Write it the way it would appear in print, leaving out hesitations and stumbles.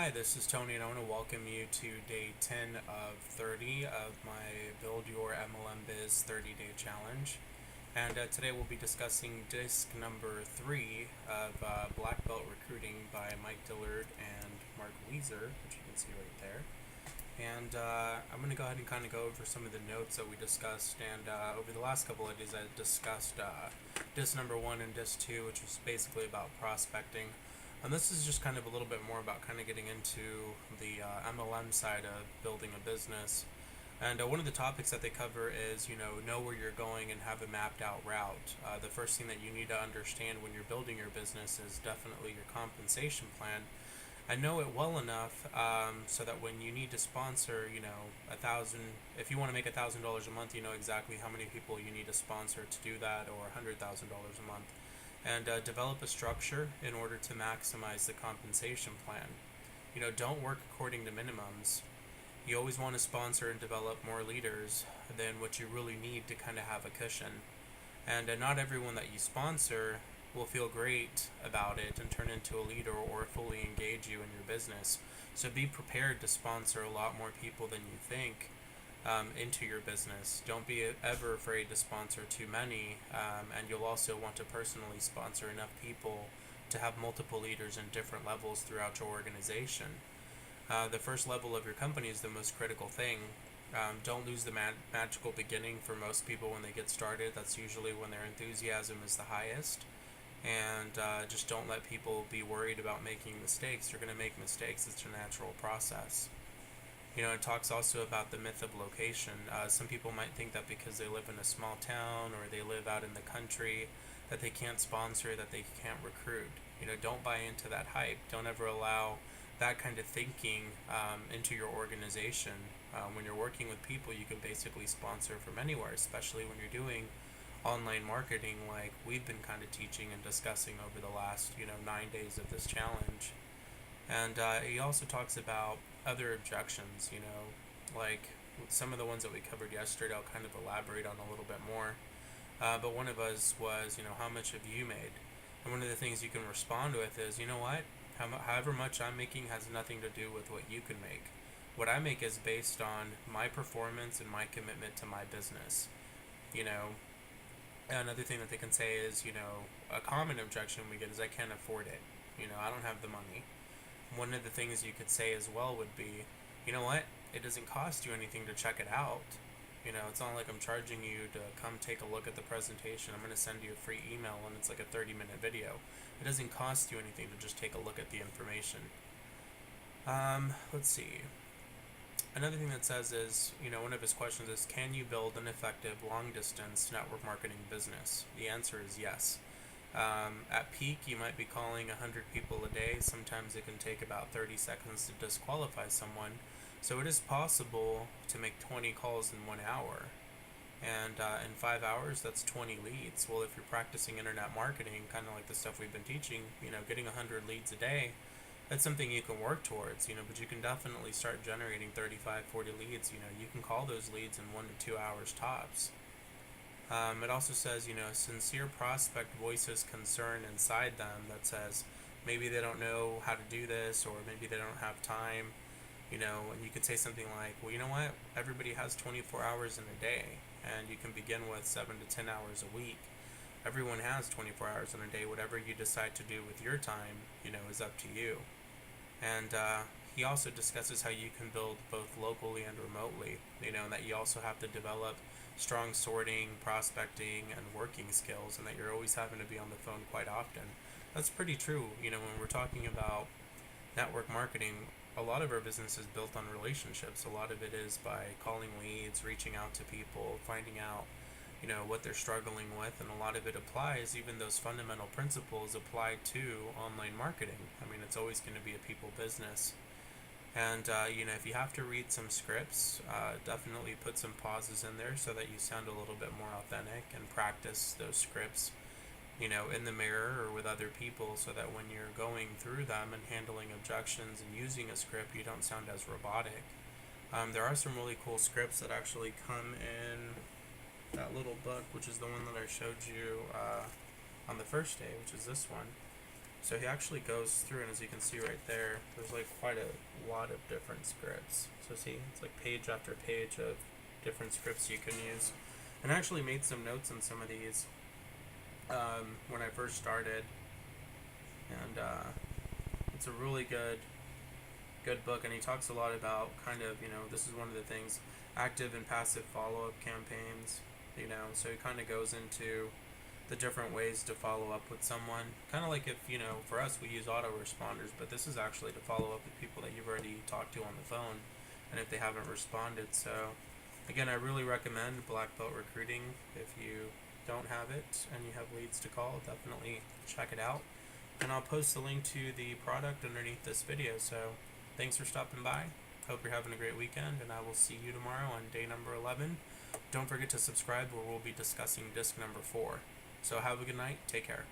Hi, this is Tony, and I want to welcome you to day 10 of 30 of my Build Your MLM Biz 30-day challenge. And today we'll be discussing disc number 3 of Black Belt Recruiting by Mike Dillard and Mark Weezer, which you can see right there. And I'm going to go ahead and kind of go over some of the notes that we discussed. And over the last couple of days, I discussed disc number 1 and disc 2, which was basically about prospecting. And this is just kind of a little bit more about kind of getting into the MLM side of building a business. And one of the topics that they cover is, know where you're going and have a mapped out route. The first thing that you need to understand when you're building your business is definitely your compensation plan. And know it well enough so that when you need to sponsor, if you want to make $1,000 a month, you know exactly how many people you need to sponsor to do that, or $100,000 a month. And develop a structure in order to maximize the compensation plan. Don't work according to minimums. You always want to sponsor and develop more leaders than what you really need to kind of have a cushion. And not everyone that you sponsor will feel great about it and turn into a leader or fully engage you in your business. So be prepared to sponsor a lot more people than you think into your business. Don't be ever afraid to sponsor too many, and you'll also want to personally sponsor enough people to have multiple leaders in different levels throughout your organization. The first level of your company is the most critical thing. Don't lose the magical beginning for most people when they get started. That's usually when their enthusiasm is the highest. And just don't let people be worried about making mistakes. You're going to make mistakes. It's a natural process. It talks also about the myth of location. Some people might think that because they live in a small town or they live out in the country that they can't sponsor, that they can't recruit. Don't buy into that hype. Don't ever allow that kind of thinking into your organization. When you're working with people, you can basically sponsor from anywhere, especially when you're doing online marketing like we've been kind of teaching and discussing over the last 9 days of this challenge. And he also talks about other objections, like some of the ones that we covered yesterday. I'll kind of elaborate on a little bit more. But one of us was, how much have you made? And one of the things you can respond with is, you know what? However much I'm making has nothing to do with what you can make. What I make is based on my performance and my commitment to my business. Another thing that they can say is, a common objection we get is I can't afford it. I don't have the money. One of the things you could say as well would be, you know what, it doesn't cost you anything to check it out. It's not like I'm charging you to come take a look at the presentation. I'm going to send you a free email and it's like a 30-minute video. It doesn't cost you anything to just take a look at the information. Let's see. Another thing that says is, one of his questions is, can you build an effective long-distance network marketing business? The answer is yes. At peak, you might be calling 100 people a day. Sometimes it can take about 30 seconds to disqualify someone. So it is possible to make 20 calls in 1 hour. And in 5 hours, that's 20 leads. Well, if you're practicing internet marketing, kind of like the stuff we've been teaching, getting 100 leads a day, that's something you can work towards, but you can definitely start generating 35, 40 leads. You can call those leads in 1 to 2 hours tops. It also says, a sincere prospect voices concern inside them that says maybe they don't know how to do this, or maybe they don't have time, and you could say something like, well, you know what, everybody has 24 hours in a day, and you can begin with 7 to 10 hours a week. Everyone has 24 hours in a day. Whatever you decide to do with your time, is up to you. And he also discusses how you can build both locally and remotely, and that you also have to develop strong sorting, prospecting, and working skills, and that you're always having to be on the phone quite often. That's pretty true. When we're talking about network marketing, a lot of our business is built on relationships. A lot of it is by calling leads, reaching out to people, finding out, what they're struggling with, and a lot of it applies, even those fundamental principles apply to online marketing. I mean, it's always going to be a people business. And, if you have to read some scripts, definitely put some pauses in there so that you sound a little bit more authentic, and practice those scripts, in the mirror or with other people, so that when you're going through them and handling objections and using a script, you don't sound as robotic. There are some really cool scripts that actually come in that little book, which is the one that I showed you on the first day, which is this one. So he actually goes through, and as you can see right there, there's like quite a lot of different scripts. So see, it's like page after page of different scripts you can use. And I actually made some notes on some of these when I first started, and it's a really good book. And he talks a lot about kind of, this is one of the things, active and passive follow-up campaigns. So he kind of goes into the different ways to follow up with someone. Kind of like if, for us, we use autoresponders, but this is actually to follow up with people that you've already talked to on the phone, and if they haven't responded. So, again, I really recommend Black Belt Recruiting. If you don't have it and you have leads to call, definitely check it out. And I'll post the link to the product underneath this video. So, thanks for stopping by. Hope you're having a great weekend, and I will see you tomorrow on day number 11. Don't forget to subscribe, where we'll be discussing disc number 4. So have a good night. Take care.